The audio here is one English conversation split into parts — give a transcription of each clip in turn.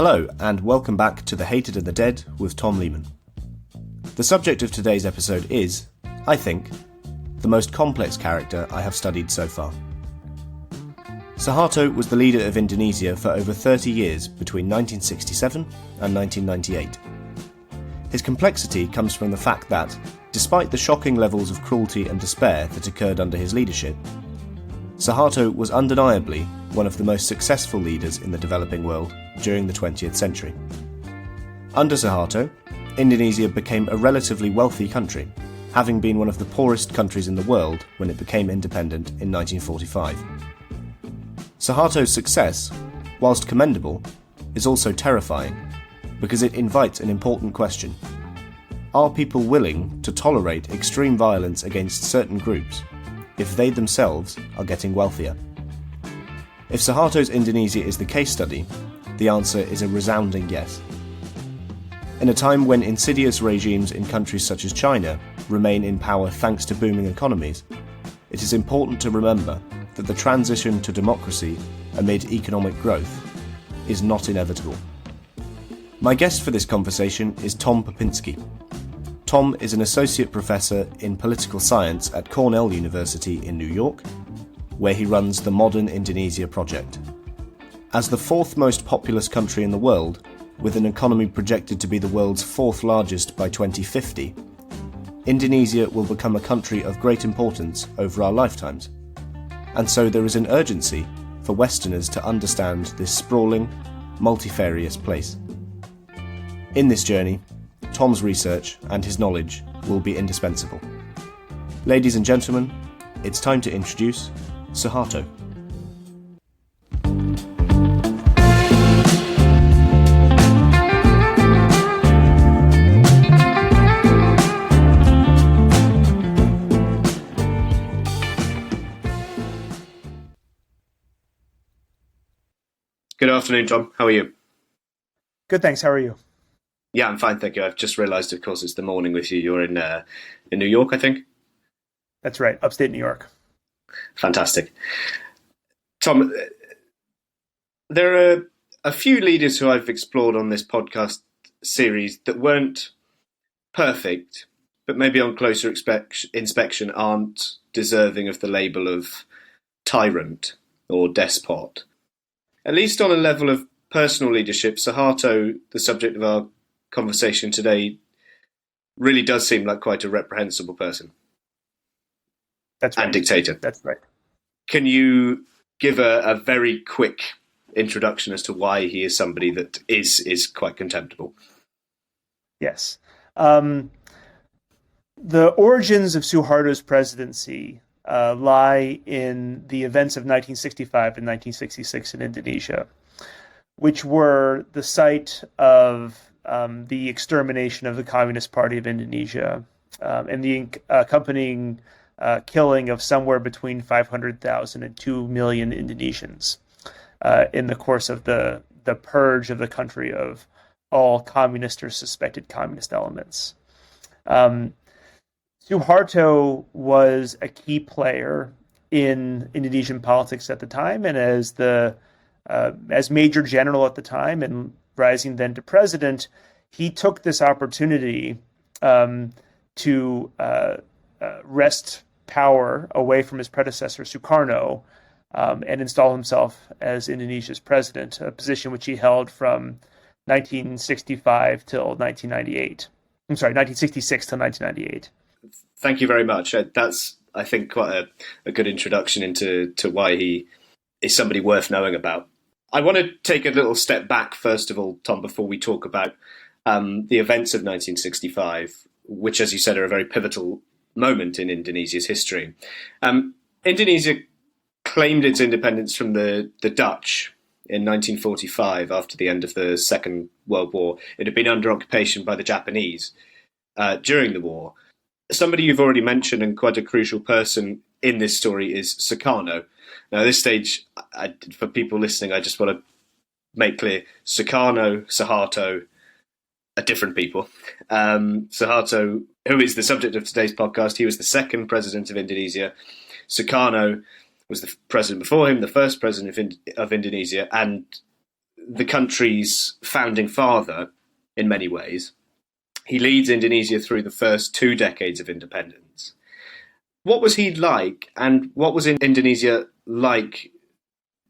Hello, and welcome back to The Hated and the Dead with Tom Lehman. The subject of today's episode is, I think, the most complex character I have studied so far. Suharto was the leader of Indonesia for over 30 years between 1967 and 1998. His complexity comes from the fact that, despite the shocking levels of cruelty and despair that occurred under his leadership, Suharto was undeniably one of the most successful leaders in the developing world during the 20th century. Under Suharto, Indonesia became a relatively wealthy country, having been one of the poorest countries in the world when it became independent in 1945. Suharto's success, whilst commendable, is also terrifying, because it invites an important question. Are people willing to tolerate extreme violence against certain groups if they themselves are getting wealthier? If Suharto's Indonesia is the case study, the answer is a resounding yes. In a time when insidious regimes in countries such as China remain in power thanks to booming economies, it is important to remember that the transition to democracy amid economic growth is not inevitable. My guest for this conversation is Tom Pepinsky. Tom is an associate professor in political science at Cornell University in New York, where he runs the Modern Indonesia project. As the fourth most populous country in the world, with an economy projected to be the world's fourth largest by 2050, Indonesia will become a country of great importance over our lifetimes. And so there is an urgency for Westerners to understand this sprawling, multifarious place. In this journey, Tom's research and his knowledge will be indispensable. Ladies and gentlemen, it's time to introduce Suharto. Good afternoon, Tom. How are you? Good, thanks. How are you? Yeah, I'm fine, thank you. I've just realised, of course, it's the morning with you. You're in New York, I think? That's right, upstate New York. Fantastic. Tom, there are a few leaders who I've explored on this podcast series that weren't perfect, but maybe on closer inspection aren't deserving of the label of tyrant or despot. At least on a level of personal leadership, Suharto, the subject of our conversation today, really does seem like quite a reprehensible person. That's right. And dictator. That's right. Can you give a very quick introduction as to why he is somebody that is quite contemptible? Yes. The origins of Suharto's presidency lie in the events of 1965 and 1966 in Indonesia, which were the site of the extermination of the Communist Party of Indonesia and the accompanying killing of somewhere between 500,000 and 2 million Indonesians in the course of the purge of the country of all communist or suspected communist elements. Suharto was a key player in Indonesian politics at the time, and as Major General at the time and rising then to president, he took this opportunity to wrest power away from his predecessor Sukarno and install himself as Indonesia's president, a position which he held from 1965 till 1998. I'm sorry, 1966 till 1998. Thank you very much. That's, I think, quite a good introduction into why he is somebody worth knowing about. I want to take a little step back, first of all, Tom, before we talk about the events of 1965, which, as you said, are a very pivotal moment in Indonesia's history. Indonesia claimed its independence from the Dutch in 1945 after the end of the Second World War. It had been under occupation by the Japanese during the war. Somebody you've already mentioned and quite a crucial person in this story is Sukarno. Now, at this stage, for people listening, I just want to make clear, Suharto are different people. Suharto, who is the subject of today's podcast, he was the second president of Indonesia. Sukarno was the president before him, the first president of Indonesia, and the country's founding father in many ways. He leads Indonesia through the first 2 decades of independence. What was he like, and what was Indonesia like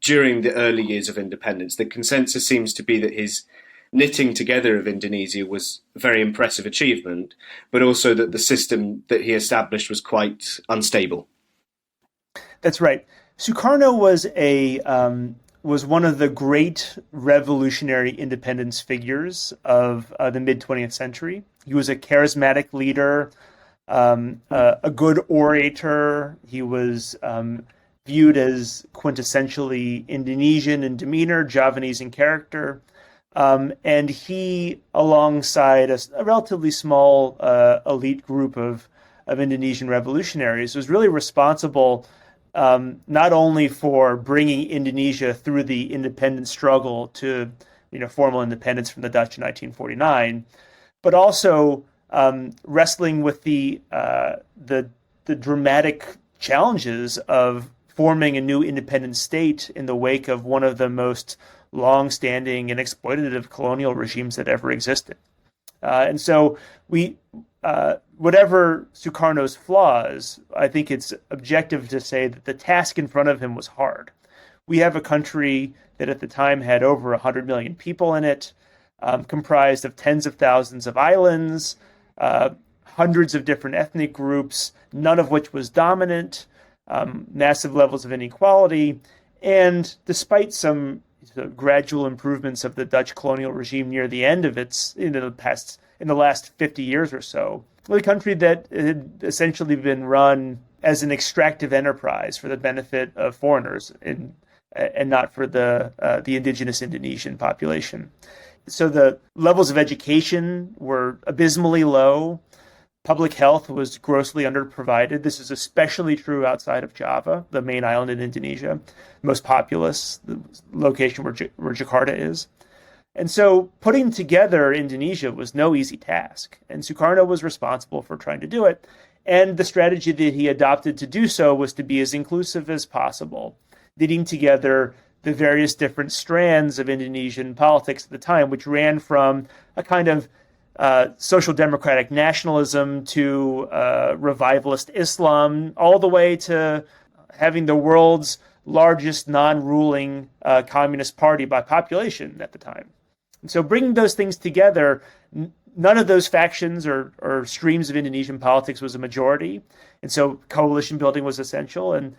during the early years of independence? The consensus seems to be that his knitting together of Indonesia was a very impressive achievement, but also that the system that he established was quite unstable. That's right. Sukarno was one of the great revolutionary independence figures of the mid-20th century. He was a charismatic leader, a good orator. He was viewed as quintessentially Indonesian in demeanor, Javanese in character. And he, alongside a relatively small elite group of Indonesian revolutionaries, was really responsible not only for bringing Indonesia through the independence struggle to formal independence from the Dutch in 1949, but also wrestling with the dramatic challenges of forming a new independent state in the wake of one of the most long-standing and exploitative colonial regimes that ever existed. And so whatever Sukarno's flaws, I think it's objective to say that the task in front of him was hard. We have a country that at the time had over 100 million people in it, comprised of tens of thousands of islands, hundreds of different ethnic groups, none of which was dominant, massive levels of inequality, and despite some gradual improvements of the Dutch colonial regime near the end of its in the last 50 years or so, a country that had essentially been run as an extractive enterprise for the benefit of foreigners and not for the indigenous Indonesian population. So the levels of education were abysmally low. Public health was grossly underprovided. This is especially true outside of Java, the main island in Indonesia, most populous, the location where Jakarta is. And so putting together Indonesia was no easy task, and Sukarno was responsible for trying to do it. And the strategy that he adopted to do so was to be as inclusive as possible, knitting together the various different strands of Indonesian politics at the time, which ran from a kind of social democratic nationalism to revivalist Islam, all the way to having the world's largest non-ruling communist party by population at the time. And so bringing those things together, none of those factions or streams of Indonesian politics was a majority. And so coalition building was essential. And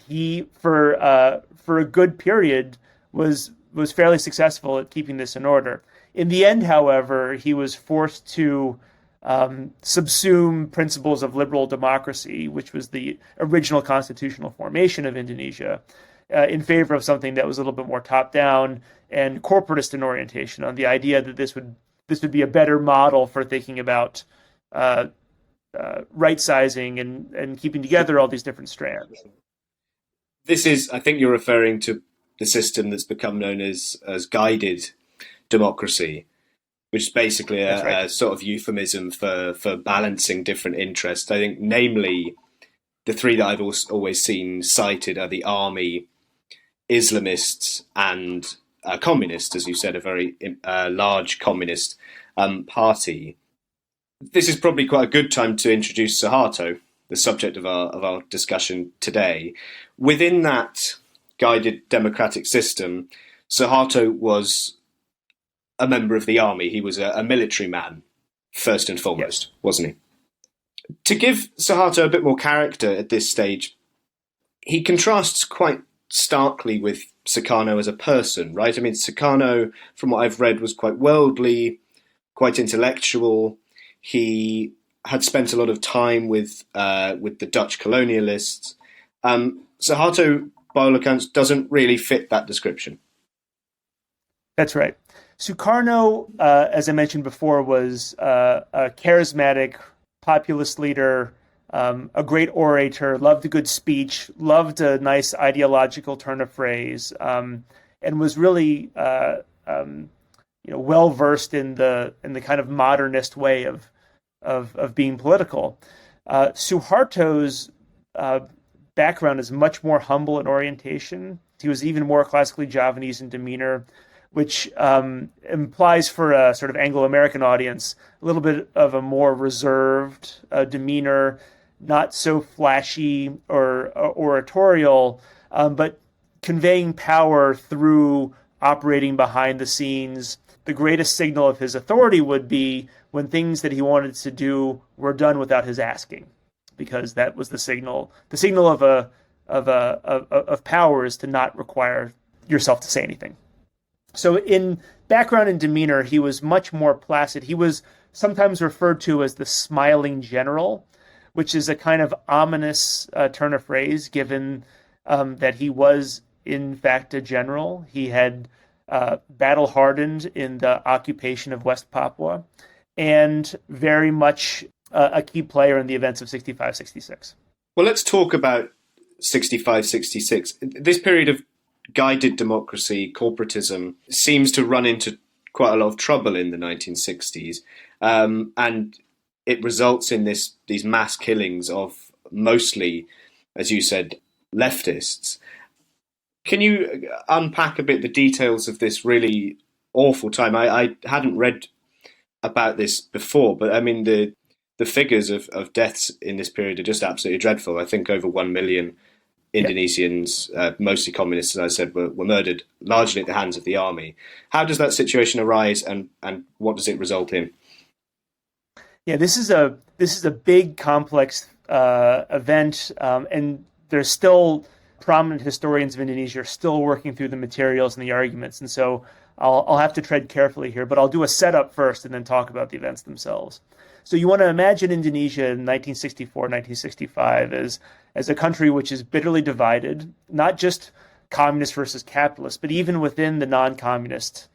he, for a good period, was fairly successful at keeping this in order. In the end, however, he was forced to subsume principles of liberal democracy, which was the original constitutional formation of Indonesia, in favor of something that was a little bit more top-down and corporatist in orientation, on the idea that this would be a better model for thinking about right-sizing and keeping together all these different strands. This is, I think you're referring to the system that's become known as guided democracy, which is basically a sort of euphemism for balancing different interests. I think, namely, the three that I've always seen cited are the army, Islamists, and communists, as you said, a very large communist party. This is probably quite a good time to introduce Suharto, the subject of our discussion today. Within that guided democratic system, Suharto was a member of the army. He was a military man, first and foremost, wasn't he? To give Suharto a bit more character at this stage, he contrasts quite starkly with Sukarno as a person, right? I mean, Sukarno, from what I've read, was quite worldly, quite intellectual. He had spent a lot of time with the Dutch colonialists. Suharto, by all accounts, doesn't really fit that description. That's right. Sukarno, as I mentioned before, was a charismatic populist leader, a great orator, loved a good speech, loved a nice ideological turn of phrase, and was really well versed in the kind of modernist way of being political. Suharto's background is much more humble in orientation. He was even more classically Javanese in demeanor, which implies for a sort of Anglo-American audience a little bit of a more reserved demeanor, not so flashy or oratorial, but conveying power through operating behind the scenes. The greatest signal of his authority would be when things that he wanted to do were done without his asking, because that was the signal. The signal of power is to not require yourself to say anything. So in background and demeanor, he was much more placid. He was sometimes referred to as the smiling general, which is a kind of ominous turn of phrase, given that he was, in fact, a general. He had battle-hardened in the occupation of West Papua, and very much a key player in the events of 65-66. Well, let's talk about 65-66. This period of guided democracy, corporatism, seems to run into quite a lot of trouble in the 1960s, and it results in these mass killings of mostly, as you said, leftists. Can you unpack a bit the details of this really awful time? I hadn't read about this before, but I mean the figures of deaths in this period are just absolutely dreadful. I think over 1 million Indonesians, mostly communists, as I said, were murdered largely at the hands of the army. How does that situation arise, and what does it result in? Yeah, this is a big, complex event, and there's still prominent historians of Indonesia are still working through the materials and the arguments, and so I'll have to tread carefully here, but I'll do a setup first and then talk about the events themselves. So you want to imagine Indonesia in 1964, 1965 as a country which is bitterly divided, not just communist versus capitalist, but even within the non-communist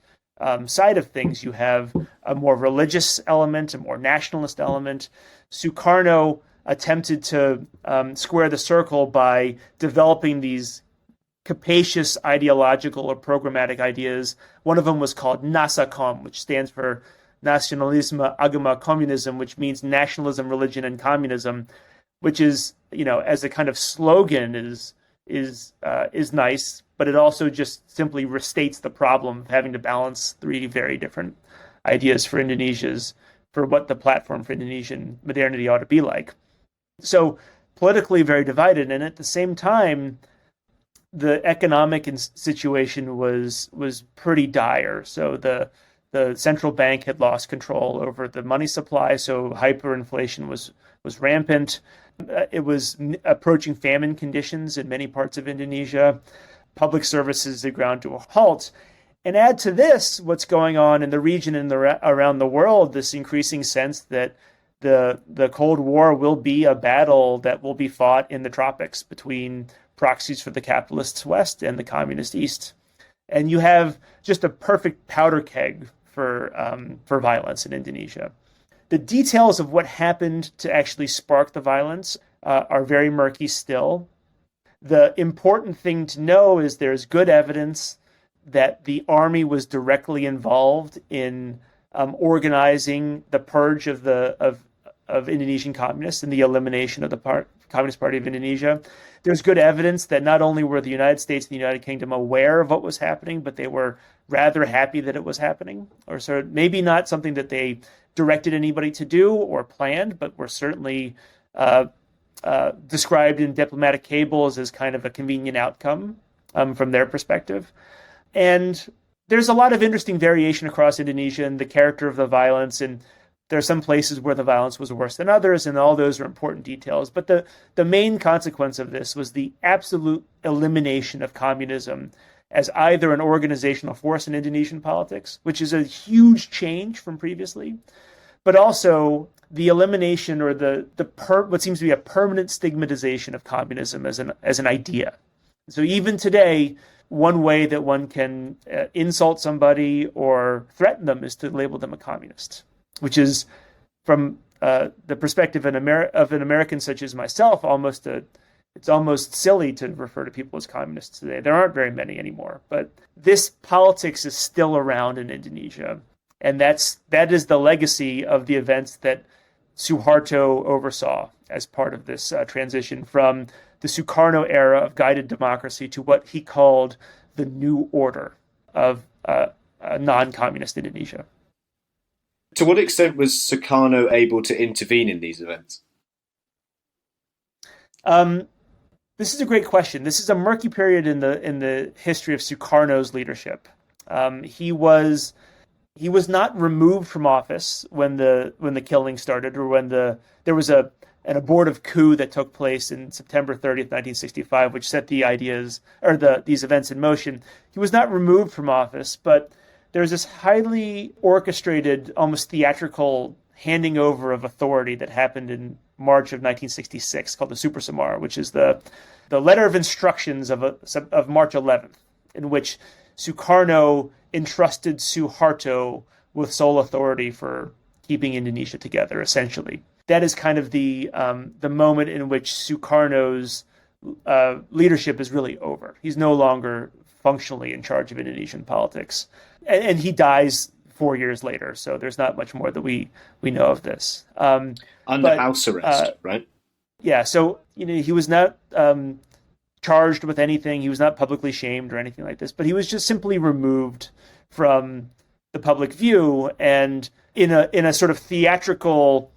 side of things, you have a more religious element, a more nationalist element. Sukarno attempted to square the circle by developing these capacious ideological or programmatic ideas. One of them was called Nasakom, which stands for Nasionalisme, Agama, Communism, which means nationalism, religion, and communism, which is, as a kind of slogan is nice, but it also just simply restates the problem of having to balance three very different ideas for what the platform for Indonesian modernity ought to be like. So politically very divided, and at the same time, the economic situation was pretty dire. So the central bank had lost control over the money supply, so hyperinflation was rampant. It was approaching famine conditions in many parts of Indonesia. Public services had ground to a halt. And add to this what's going on in the region and around the world, this increasing sense that the Cold War will be a battle that will be fought in the tropics between proxies for the capitalist West and the communist East. And you have just a perfect powder keg for violence in Indonesia. The details of what happened to actually spark the violence are very murky still. The important thing to know is there's good evidence that the army was directly involved in organizing the purge of Indonesian communists and the elimination of the Communist Party of Indonesia. There's good evidence that not only were the United States and the United Kingdom aware of what was happening, but they were rather happy that it was happening, or so maybe not something that they directed anybody to do or planned, but were certainly described in diplomatic cables as kind of a convenient outcome from their perspective. And there's a lot of interesting variation across Indonesia and the character of the violence, and there are some places where the violence was worse than others, and all those are important details. But the main consequence of this was the absolute elimination of communism as either an organizational force in Indonesian politics, which is a huge change from previously, but also the elimination or what seems to be a permanent stigmatization of communism as an idea. So even today, one way that one can insult somebody or threaten them is to label them a communist, which is, from the perspective of an American such as myself, it's almost silly to refer to people as communists today. There aren't very many anymore, but this politics is still around in Indonesia, and that is the legacy of the events that Suharto oversaw as part of this transition from the Sukarno era of guided democracy to what he called the new order of non-communist Indonesia. To what extent was Sukarno able to intervene in these events? This is a great question. This is a murky period in the history of Sukarno's leadership. He was not removed from office when the killing started, or when there was an abortive coup that took place in September 30th, 1965, which set these events in motion. He was not removed from office, but there was this highly orchestrated, almost theatrical handing over of authority that happened in March of 1966, called the Super Samar, which is the letter of instructions of March 11th, in which Sukarno entrusted Suharto with sole authority for keeping Indonesia together, essentially. That is kind of the moment in which Sukarno's leadership is really over. He's no longer functionally in charge of Indonesian politics. And he dies 4 years later, so there's not much more that we know of this. Under house arrest, right? Yeah, so he was not charged with anything. He was not publicly shamed or anything like this, but he was just simply removed from the public view, and in a sort of theatrical,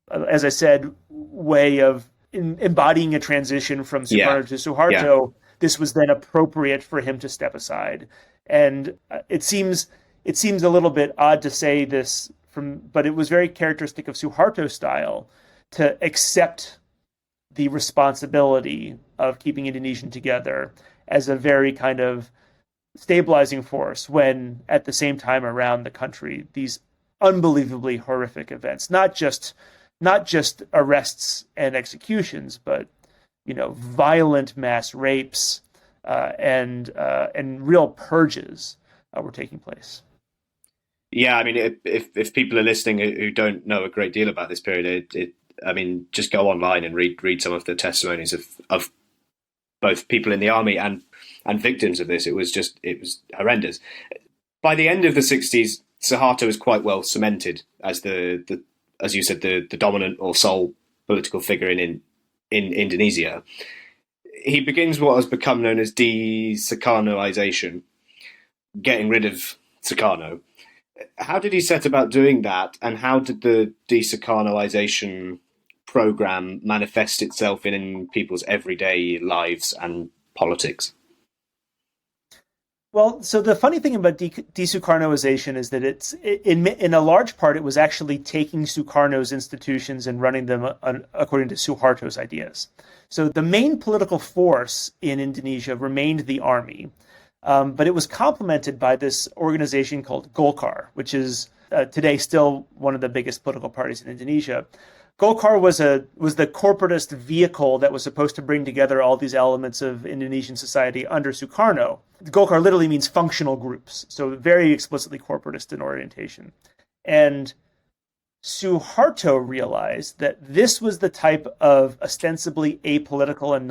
as I said, way of embodying a transition from Sukarno to Suharto. Yeah. This was then appropriate for him to step aside. And it seems a little bit odd to say this, but it was very characteristic of Suharto's style to accept the responsibility of keeping Indonesian together as a very kind of stabilizing force, when at the same time around the country, these unbelievably horrific events, not just arrests and executions, but violent mass rapes and real purges were taking place. Yeah, I mean, if people are listening who don't know a great deal about this period, just go online and read some of the testimonies of both people in the army and victims of this. It was horrendous. By the end of the 60s, Suharto was quite well cemented as as you said, the dominant or sole political figure in Indonesia. He begins what has become known as de-Sukarnoization, getting rid of Sukarno. How did he set about doing that, and how did the de-Sukarnoization program manifest itself in people's everyday lives and politics? Well, so the funny thing about de-Sukarnoization is that it's in a large part, it was actually taking Sukarno's institutions and running them according to Suharto's ideas. So the main political force in Indonesia remained the army, but it was complemented by this organization called Golkar, which is today still one of the biggest political parties in Indonesia. Golkar was the corporatist vehicle that was supposed to bring together all these elements of Indonesian society under Sukarno. Golkar literally means functional groups, so very explicitly corporatist in orientation. And Suharto realized that this was the type of ostensibly apolitical and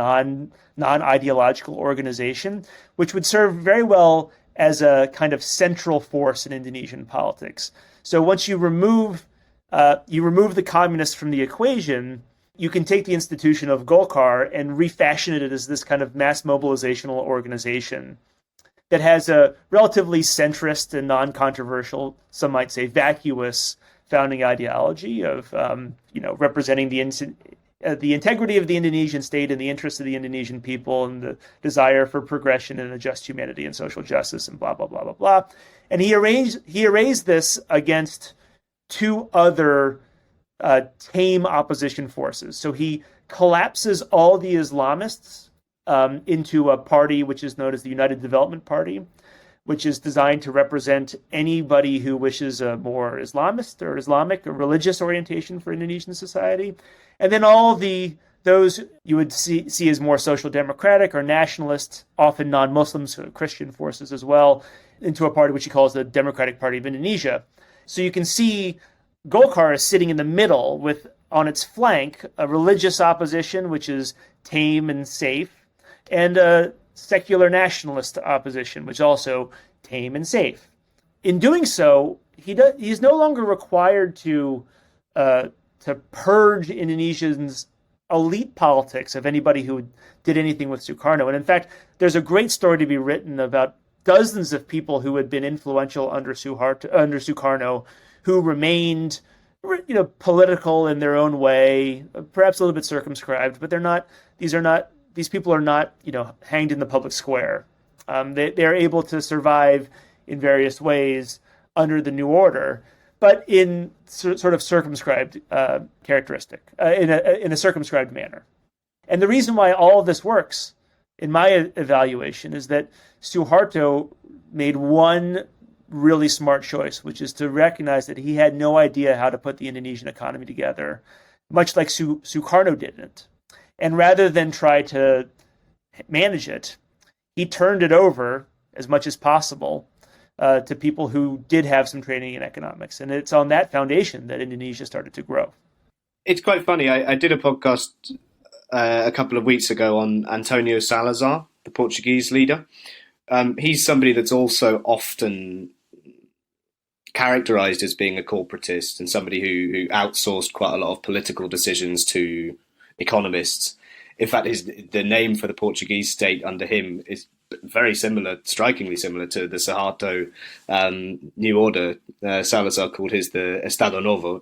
non-ideological organization which would serve very well as a kind of central force in Indonesian politics. So once you remove the communists from the equation, you can take the institution of Golkar and refashion it as this kind of mass mobilizational organization that has a relatively centrist and non-controversial, some might say vacuous, founding ideology of representing the integrity of the Indonesian state and the interests of the Indonesian people and the desire for progression and a just humanity and social justice and blah, blah, blah, blah, blah. And he arranged this against two other tame opposition forces. So he collapses all the Islamists into a party which is known as the United Development Party, which is designed to represent anybody who wishes a more Islamist or Islamic or religious orientation for Indonesian society. And then all those you would see as more social democratic or nationalist, often non-Muslims, Christian forces as well, into a party which he calls the Democratic Party of Indonesia. So you can see Golkar is sitting in the middle with, on its flank, a religious opposition, which is tame and safe, and a secular nationalist opposition, which is also tame and safe. In doing so, he's no longer required to purge Indonesians elite politics of anybody who did anything with Sukarno. And in fact, there's a great story to be written about dozens of people who had been influential under Sukarno, who remained, political in their own way, perhaps a little bit circumscribed, but these people are not, hanged in the public square. They're able to survive in various ways under the new order, but in sort of circumscribed characteristic, in a circumscribed manner. And the reason why all of this works, in my evaluation, is that Suharto made one really smart choice, which is to recognize that he had no idea how to put the Indonesian economy together, much like Sukarno didn't. And rather than try to manage it, he turned it over as much as possible to people who did have some training in economics. And it's on that foundation that Indonesia started to grow. It's quite funny. I did a podcast a couple of weeks ago on Antonio Salazar, the Portuguese leader. He's somebody that's also often characterized as being a corporatist and somebody who outsourced quite a lot of political decisions to economists. In fact, the name for the Portuguese state under him is very similar, strikingly similar to the Suharto New Order. Salazar called his the Estado Novo,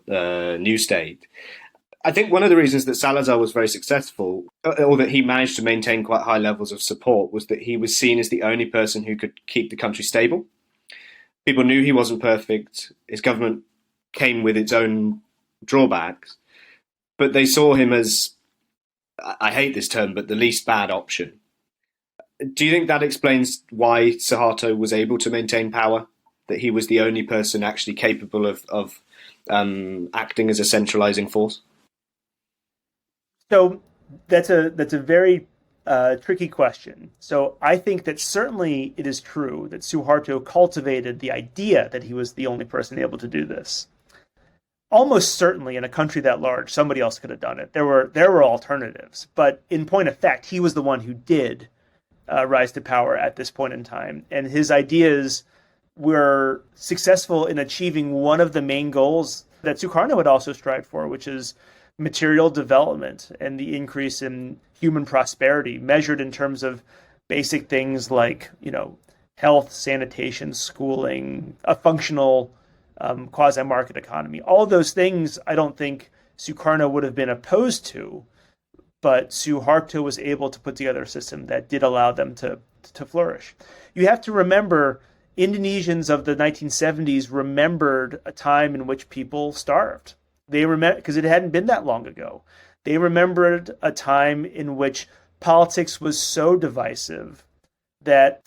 New State. I think one of the reasons that Salazar was very successful, or that he managed to maintain quite high levels of support, was that he was seen as the only person who could keep the country stable. People knew he wasn't perfect. His government came with its own drawbacks, but they saw him as, I hate this term, but the least bad option. Do you think that explains why Suharto was able to maintain power? That he was the only person actually capable of acting as a centralizing force? So that's a very tricky question. So I think that certainly it is true that Suharto cultivated the idea that he was the only person able to do this. Almost certainly in a country that large, somebody else could have done it. There were alternatives, but in point of fact, he was the one who did rise to power at this point in time. And his ideas were successful in achieving one of the main goals that Sukarno had also strived for, which is material development and the increase in human prosperity, measured in terms of basic things like, health, sanitation, schooling, a functional quasi-market economy. All of those things I don't think Sukarno would have been opposed to, but Suharto was able to put together a system that did allow them to flourish. You have to remember, Indonesians of the 1970s remembered a time in which people starved. They remember, because it hadn't been that long ago. They remembered a time in which politics was so divisive that,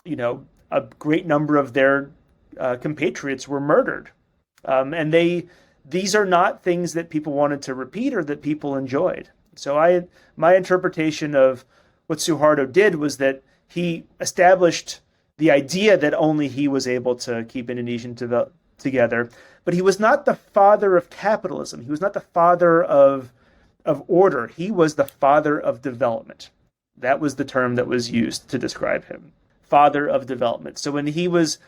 a great number of their compatriots were murdered. And these are not things that people wanted to repeat or that people enjoyed. So my interpretation of what Suharto did was that he established the idea that only he was able to keep Indonesian together, but he was not the father of capitalism. He was not the father of order. He was the father of development. That was the term that was used to describe him. Father of development. So when he was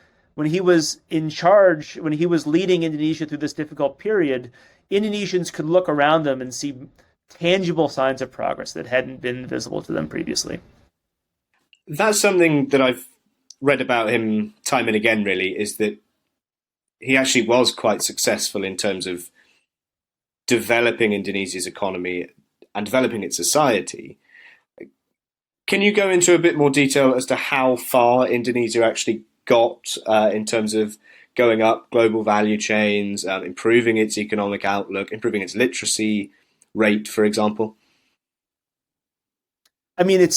in charge, when he was leading Indonesia through this difficult period, Indonesians could look around them and see tangible signs of progress that hadn't been visible to them previously. That's something that I've read about him time and again, really, is that he actually was quite successful in terms of developing Indonesia's economy and developing its society. Can you go into a bit more detail as to how far Indonesia actually got in terms of going up global value chains, improving its economic outlook, improving its literacy rate, for example? I mean,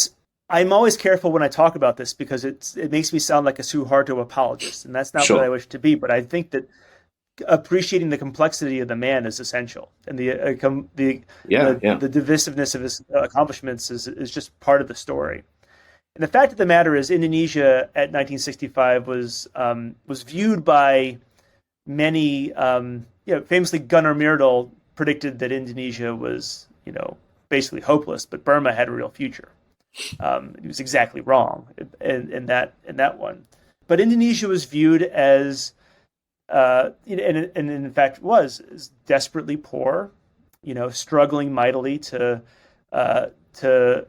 I'm always careful when I talk about this because it makes me sound like a Suharto apologist, and that's not Sure. what I wish to be. But I think that appreciating the complexity of the man is essential, and the divisiveness of his accomplishments is just part of the story. And the fact of the matter is, Indonesia at 1965 was viewed by many. Famously, Gunnar Myrdal predicted that Indonesia was, basically hopeless, but Burma had a real future. He was exactly wrong in that one. But Indonesia was viewed as, and in fact was desperately poor, struggling mightily to to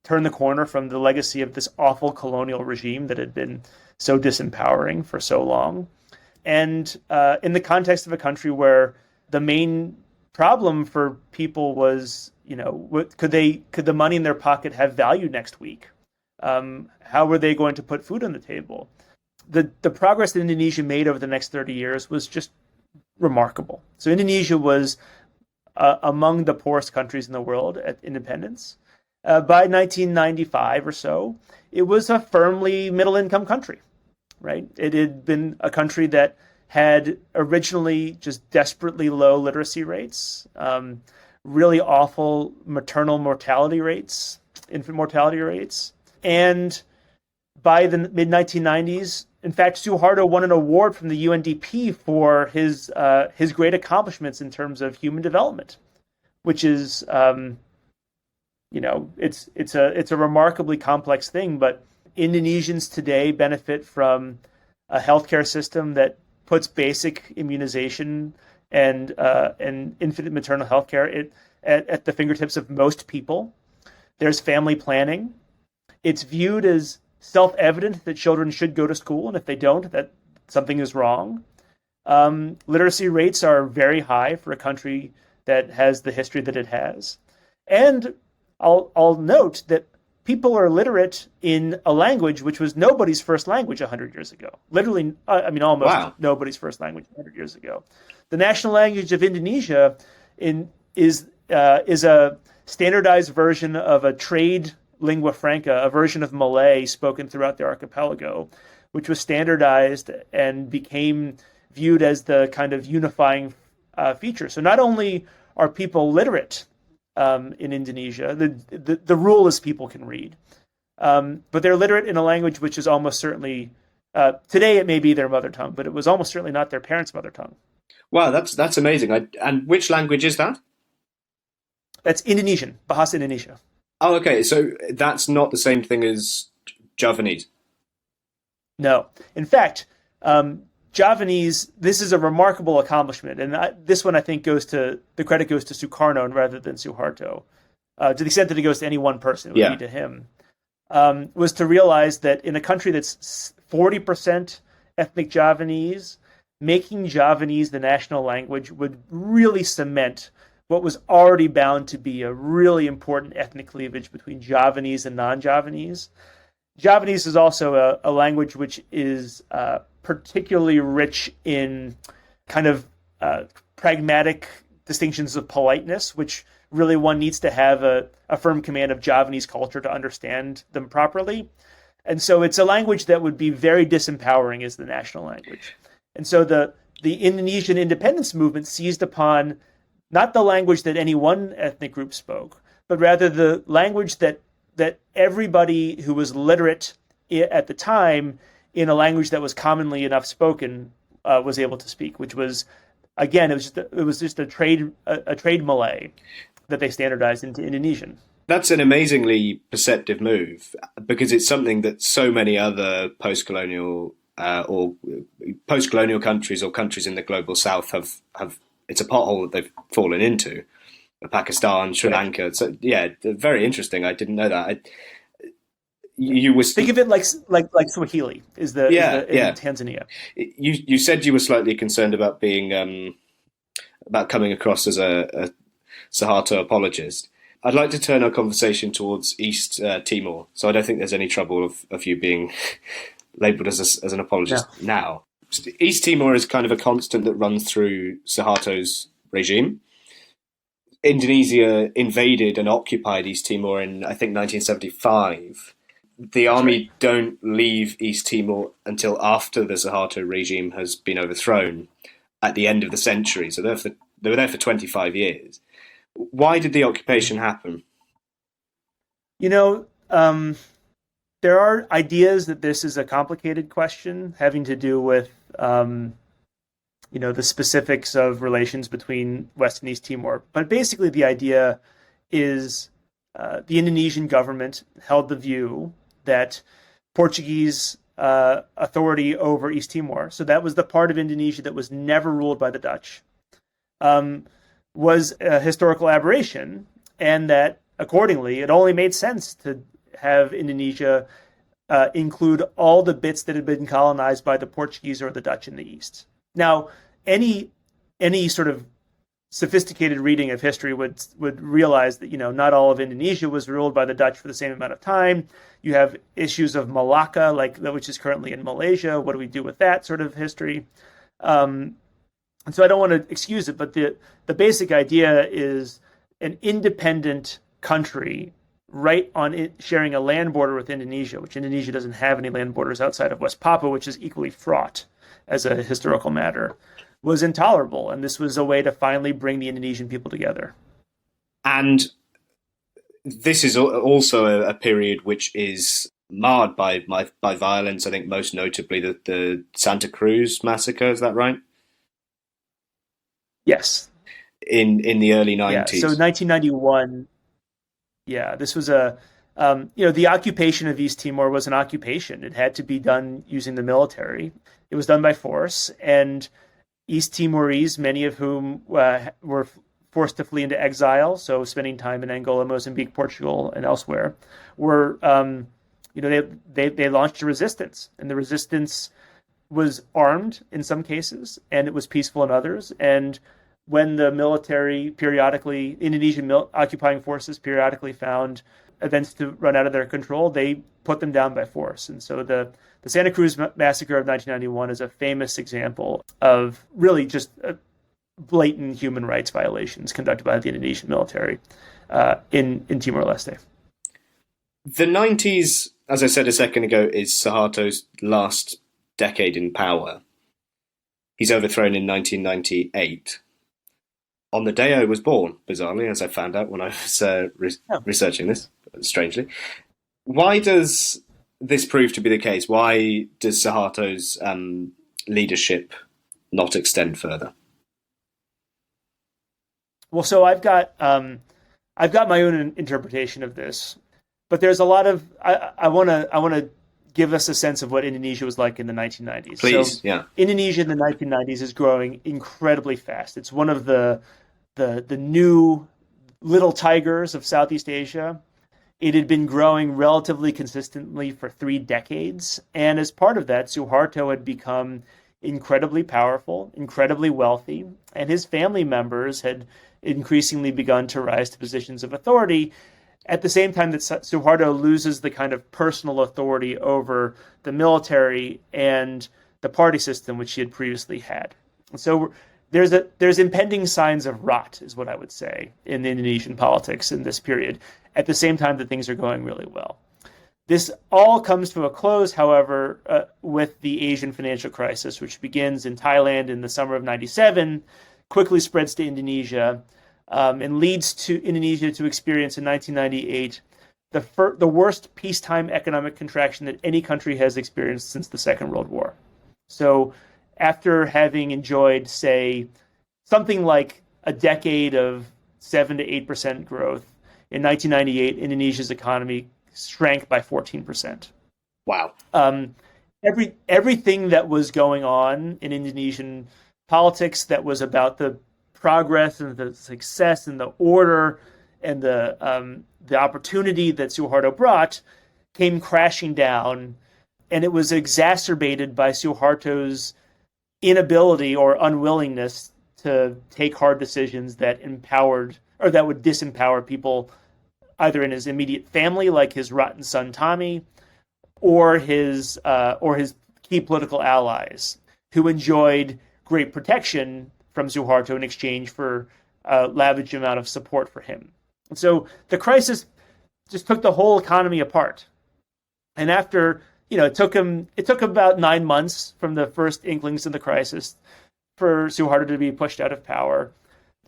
turn the corner from the legacy of this awful colonial regime that had been so disempowering for so long. And in the context of a country where the main problem for people was, could the money in their pocket have value next week? How were they going to put food on the table? The progress that Indonesia made over the next 30 years was just remarkable. So Indonesia was among the poorest countries in the world at independence. By 1995 or so, it was a firmly middle-income country, right? It had been a country that had originally just desperately low literacy rates, really awful maternal mortality rates, infant mortality rates. And by the mid-1990s, in fact, Suharto won an award from the UNDP for his great accomplishments in terms of human development, which is, it's a remarkably complex thing. But Indonesians today benefit from a healthcare system that puts basic immunization and infant maternal healthcare at the fingertips of most people. There's family planning. It's viewed as self-evident that children should go to school, and if they don't, that something is wrong. Literacy rates are very high for a country that has the history that it has. And I'll note that people are literate in a language which was nobody's first language 100 years ago. Literally, almost nobody's first language 100 years ago. The national language of Indonesia is a standardized version of a trade lingua franca, a version of Malay spoken throughout the archipelago, which was standardized and became viewed as the kind of unifying feature. So not only are people literate in Indonesia, the rule is people can read, but they're literate in a language which is almost certainly, today it may be their mother tongue, but it was almost certainly not their parents' mother tongue. Wow, that's amazing. And which language is that? That's Indonesian, Bahasa Indonesia. Oh, okay. So that's not the same thing as Javanese. No. In fact, Javanese, this is a remarkable accomplishment. And this one, I think, the credit goes to Sukarno rather than Suharto. To the extent that it goes to any one person, it would be to him. Was to realize that in a country that's 40% ethnic Javanese, making Javanese the national language would really cement what was already bound to be a really important ethnic cleavage between Javanese and non-Javanese. Javanese is also a language which is particularly rich in kind of pragmatic distinctions of politeness, which really one needs to have a firm command of Javanese culture to understand them properly. And so it's a language that would be very disempowering as the national language. And so the Indonesian independence movement seized upon not the language that any one ethnic group spoke, but rather the language that everybody who was literate at the time in a language that was commonly enough spoken was able to speak, which was, again, it was just a trade Malay that they standardized into Indonesian. That's an amazingly perceptive move, because it's something that so many other post-colonial countries or countries in the global south have. It's a pothole that they've fallen into. Pakistan, Sri Lanka. So yeah, very interesting. I didn't know that. Think of it like Swahili is in Tanzania. You said you were slightly concerned about being about coming across as a Suharto apologist. I'd like to turn our conversation towards East Timor. So I don't think there's any trouble of you being labelled as an apologist now. East Timor is kind of a constant that runs through Suharto's regime. Indonesia invaded and occupied East Timor in, I think, 1975. The army don't leave East Timor until after the Suharto regime has been overthrown at the end of the century. So they were there for 25 years. Why did the occupation happen? There are ideas that this is a complicated question having to do with, the specifics of relations between West and East Timor. But basically the idea is the Indonesian government held the view that Portuguese authority over East Timor, so that was the part of Indonesia that was never ruled by the Dutch, was a historical aberration, and that accordingly, it only made sense to have Indonesia include all the bits that had been colonized by the Portuguese or the Dutch in the East. Now, any sort of sophisticated reading of history would realize that not all of Indonesia was ruled by the Dutch for the same amount of time. You have issues of Malacca, which is currently in Malaysia. What do we do with that sort of history? And so I don't want to excuse it, but the basic idea is an independent country right on it, sharing a land border with Indonesia, which Indonesia doesn't have any land borders outside of West Papua, which is equally fraught as a historical matter, was intolerable. And this was a way to finally bring the Indonesian people together. And this is also a period which is marred by violence. I think most notably the Santa Cruz massacre. Is that right? Yes. In the early 90s. Yeah, so 1991. Yeah, this was the occupation of East Timor was an occupation. It had to be done using the military. It was done by force, and East Timorese, many of whom were forced to flee into exile, so spending time in Angola, Mozambique, Portugal, and elsewhere, were they launched a resistance, and the resistance was armed in some cases, and it was peaceful in others. And when the military periodically, Indonesian occupying forces periodically found events to run out of their control, they put them down by force. And so the Santa Cruz massacre of 1991 is a famous example of really just blatant human rights violations conducted by the Indonesian military in Timor-Leste. The 90s, as I said a second ago, is Suharto's last decade in power. He's overthrown in 1998. On the day I was born, bizarrely, as I found out when I was researching this, strangely. Why does this prove to be the case? Why does Suharto's leadership not extend further? Well, so I've got my own interpretation of this, but there's a lot of I want to give us a sense of what Indonesia was like in the 1990s. Please, so, yeah. Indonesia in the 1990s is growing incredibly fast. It's one of the new little tigers of Southeast Asia. It had been growing relatively consistently for 3 decades, and as part of that, Suharto had become incredibly powerful, incredibly wealthy, and his family members had increasingly begun to rise to positions of authority at the same time that Suharto loses the kind of personal authority over the military and the party system which he had previously had. And so there's impending signs of rot, is what I would say, in Indonesian politics in this period, at the same time that things are going really well. This all comes to a close, however, with the Asian financial crisis, which begins in Thailand in the summer of 97, quickly spreads to Indonesia, and leads to Indonesia to experience in 1998 the worst peacetime economic contraction that any country has experienced since the Second World War. So after having enjoyed, say, something like a decade of 7 to 8% growth, in 1998, Indonesia's economy shrank by 14%. Wow. Everything that was going on in Indonesian politics that was about the progress and the success and the order and the opportunity that Suharto brought came crashing down, and it was exacerbated by Suharto's inability or unwillingness to take hard decisions that empowered or that would disempower people either in his immediate family, like his rotten son Tommy, or his key political allies who enjoyed great protection from Suharto in exchange for a lavish amount of support for him. And so the crisis just took the whole economy apart. And after, it took about 9 months from the first inklings of the crisis for Suharto to be pushed out of power.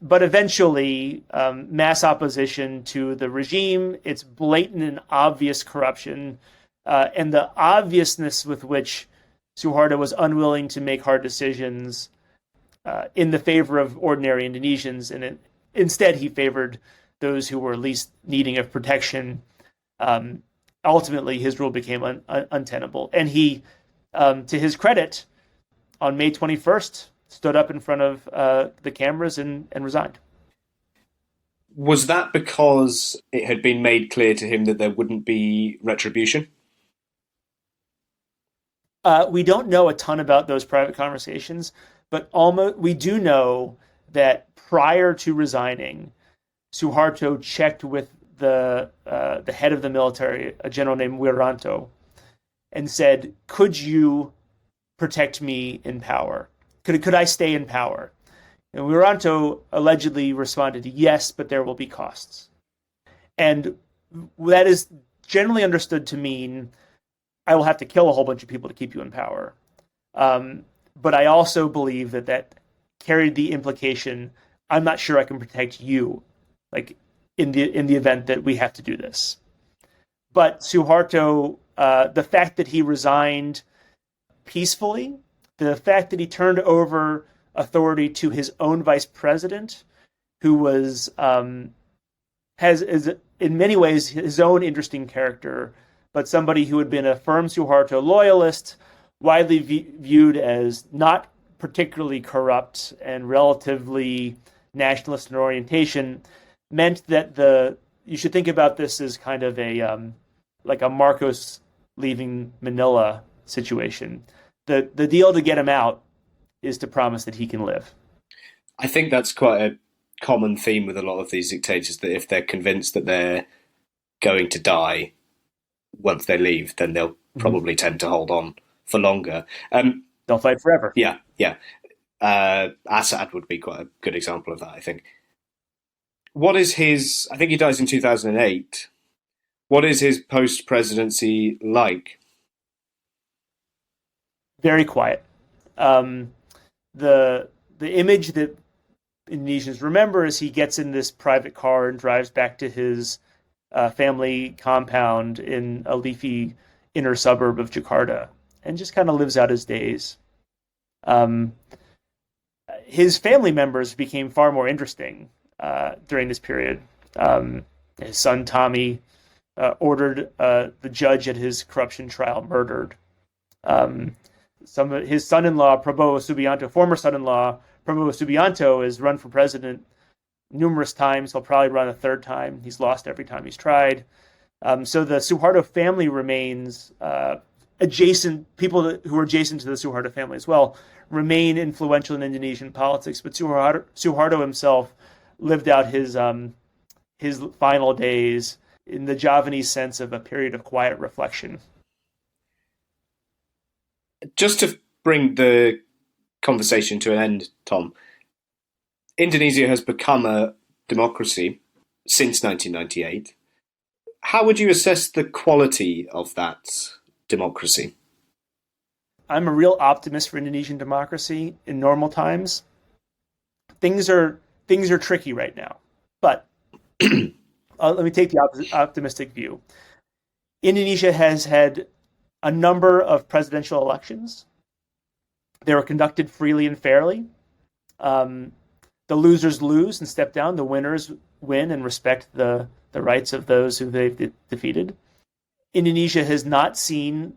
But eventually, mass opposition to the regime, its blatant and obvious corruption, and the obviousness with which Suharto was unwilling to make hard decisions in the favor of ordinary Indonesians, and instead he favored those who were least needing of protection. Ultimately, his rule became untenable. And he, to his credit, on May 21st, stood up in front of the cameras and resigned. Was that because it had been made clear to him that there wouldn't be retribution? We don't know a ton about those private conversations, but almost we do know that prior to resigning, Suharto checked with the head of the military, a general named Wiranto, and said, "Could you protect me in power? Could I stay in power?" And Wiranto allegedly responded, "Yes, but there will be costs." And that is generally understood to mean I will have to kill a whole bunch of people to keep you in power. But I also believe that that carried the implication I'm not sure I can protect you, like in the event that we have to do this. But Suharto, the fact that he resigned peacefully, the fact that he turned over authority to his own vice president, who was is in many ways his own interesting character, but somebody who had been a firm Suharto loyalist, widely viewed as not particularly corrupt and relatively nationalist in orientation, meant that you should think about this as kind of a like a Marcos leaving Manila situation. The deal to get him out is to promise that he can live. I think that's quite a common theme with a lot of these dictators, that if they're convinced that they're going to die once they leave, then they'll probably tend to hold on for longer. They'll fight forever. Yeah. Assad would be quite a good example of that, I think. What is his... I think he dies in 2008. What is his post-presidency like? Very quiet. The image that Indonesians remember is he gets in this private car and drives back to his family compound in a leafy inner suburb of Jakarta and just kind of lives out his days. His family members became far more interesting during this period. His son Tommy ordered the judge at his corruption trial murdered. His son-in-law, Prabowo Subianto, former son-in-law, Prabowo Subianto, has run for president numerous times. He'll probably run a third time. He's lost every time he's tried. So the Suharto family remains adjacent. People who are adjacent to the Suharto family as well remain influential in Indonesian politics. But Suharto himself lived out his final days in the Javanese sense of a period of quiet reflection. Just to bring the conversation to an end, Tom, Indonesia has become a democracy since 1998. How would you assess the quality of that democracy? I'm a real optimist for Indonesian democracy in normal times. Things are tricky right now, but let me take the optimistic view. Indonesia has had a number of presidential elections. They were conducted freely and fairly. The losers lose and step down. The winners win and respect the rights of those who they've defeated. Indonesia has not seen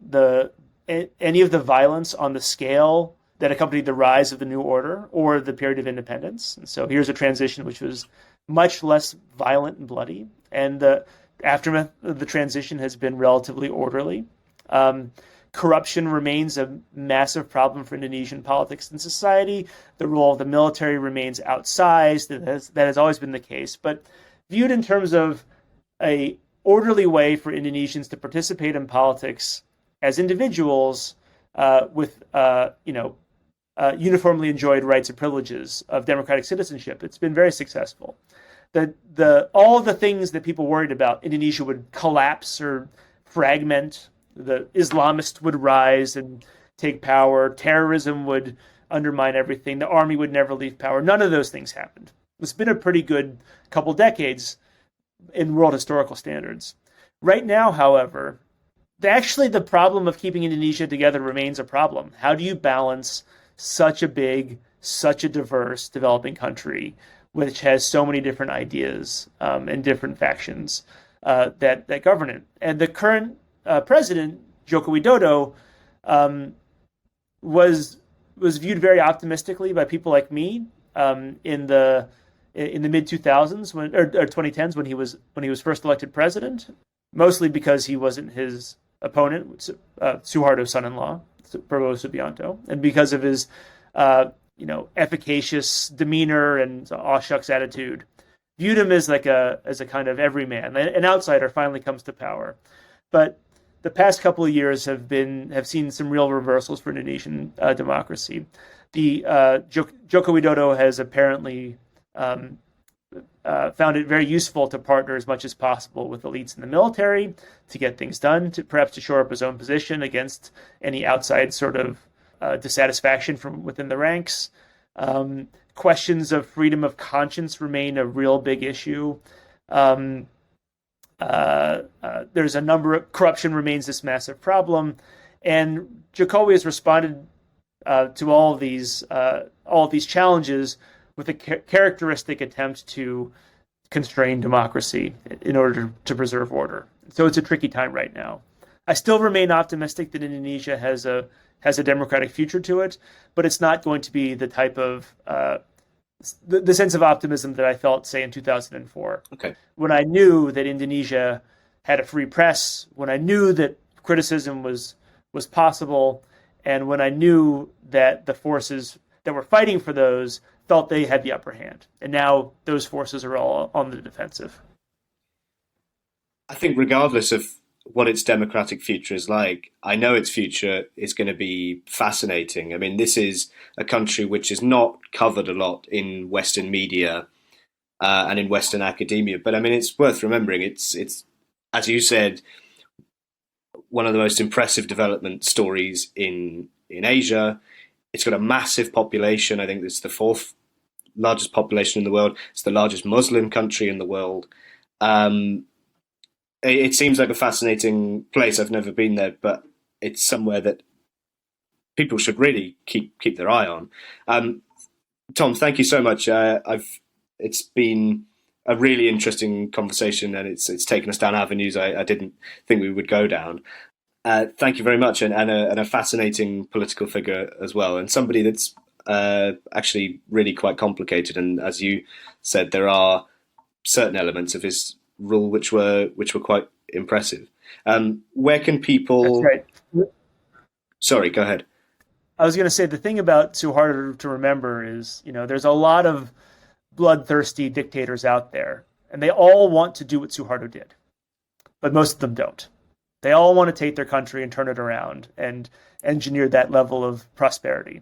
any of the violence on the scale that accompanied the rise of the new order or the period of independence. And so here's a transition which was much less violent and bloody. And the aftermath of the transition has been relatively orderly. Corruption remains a massive problem for Indonesian politics and society. The role of the military remains outsized. That has always been the case. But viewed in terms of a orderly way for Indonesians to participate in politics as individuals with uniformly enjoyed rights and privileges of democratic citizenship, it's been very successful. All of the things that people worried about, Indonesia would collapse or fragment, the Islamists would rise and take power, terrorism would undermine everything, the army would never leave power. None of those things happened. It's been a pretty good couple decades in world historical standards. Right now, however, actually the problem of keeping Indonesia together remains a problem. How do you balance such a big, such a diverse developing country which has so many different ideas and different factions that govern it? And the current president, Joko Widodo, was viewed very optimistically by people like me in the in the mid 2000s or 2010s when he was first elected president, mostly because he wasn't his opponent, Suharto's son-in-law, Prabowo Subianto, and because of his efficacious demeanor and aw shucks attitude, viewed him as a kind of everyman, an outsider finally comes to power. But the past couple of years have seen some real reversals for Indonesian democracy. The Joko Widodo has apparently found it very useful to partner as much as possible with elites in the military to get things done, perhaps to shore up his own position against any outside sort of dissatisfaction from within the ranks. Questions of freedom of conscience remain a real big issue. There's a number of corruption remains this massive problem, and Jokowi has responded to all of these challenges with a characteristic attempt to constrain democracy in order to preserve order. So it's a tricky time right now. I still remain optimistic that Indonesia has a democratic future to it, but it's not going to be the type of the sense of optimism that I felt, say, in 2004. Okay. When I knew that Indonesia had a free press, when I knew that criticism was possible, and when I knew that the forces that were fighting for those felt they had the upper hand. And now those forces are all on the defensive. I think regardless of what its democratic future is like, I know its future is going to be fascinating. I mean, this is a country which is not covered a lot in Western media and in Western academia. But I mean, it's worth remembering. It's as you said, one of the most impressive development stories in Asia. It's got a massive population. I think it's the fourth largest population in the world. It's the largest Muslim country in the world. It seems like a fascinating place. I've never been there, but it's somewhere that people should really keep their eye on. Tom, thank you so much. It's been a really interesting conversation, and it's taken us down avenues I didn't think we would go down. Thank you very much, and a fascinating political figure as well, and somebody that's actually really quite complicated. And as you said, there are certain elements of his rule which were quite impressive. Where can people? That's right. Sorry, go ahead. I was going to say the thing about Suharto to remember is, there's a lot of bloodthirsty dictators out there, and they all want to do what Suharto did, but most of them don't. They all want to take their country and turn it around and engineer that level of prosperity.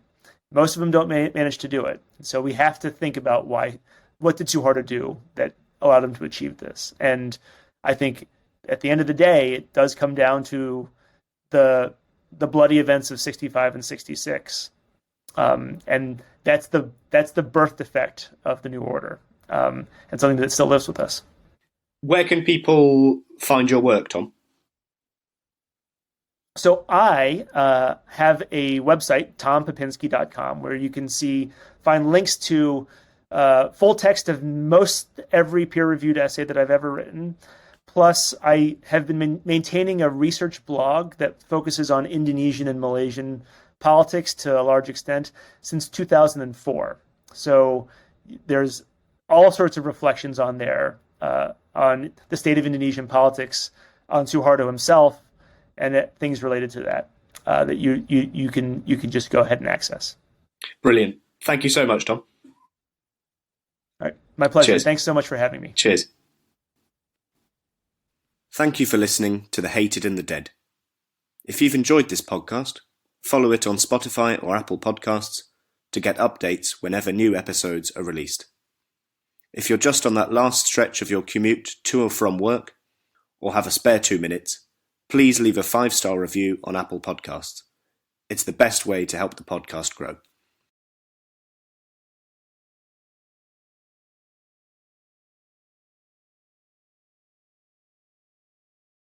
Most of them don't manage to do it. So we have to think about what did Suharto do that allowed him to achieve this? And I think at the end of the day, it does come down to the bloody events of 65 and 66. And that's the birth defect of the new order, and something that still lives with us. Where can people find your work, Tom? So I have a website, tompepinsky.com, where you can find links to full text of most every peer-reviewed essay that I've ever written. Plus, I have been maintaining a research blog that focuses on Indonesian and Malaysian politics to a large extent since 2004. So there's all sorts of reflections on there on the state of Indonesian politics, on Suharto himself, and things related to that that you can just go ahead and access. Brilliant. Thank you so much, Tom. All right. My pleasure. Cheers. Thanks so much for having me. Cheers. Thank you for listening to The Hated and the Dead. If you've enjoyed this podcast, follow it on Spotify or Apple Podcasts to get updates whenever new episodes are released. If you're just on that last stretch of your commute to or from work, or have a spare 2 minutes, please leave a 5-star review on Apple Podcasts. It's the best way to help the podcast grow.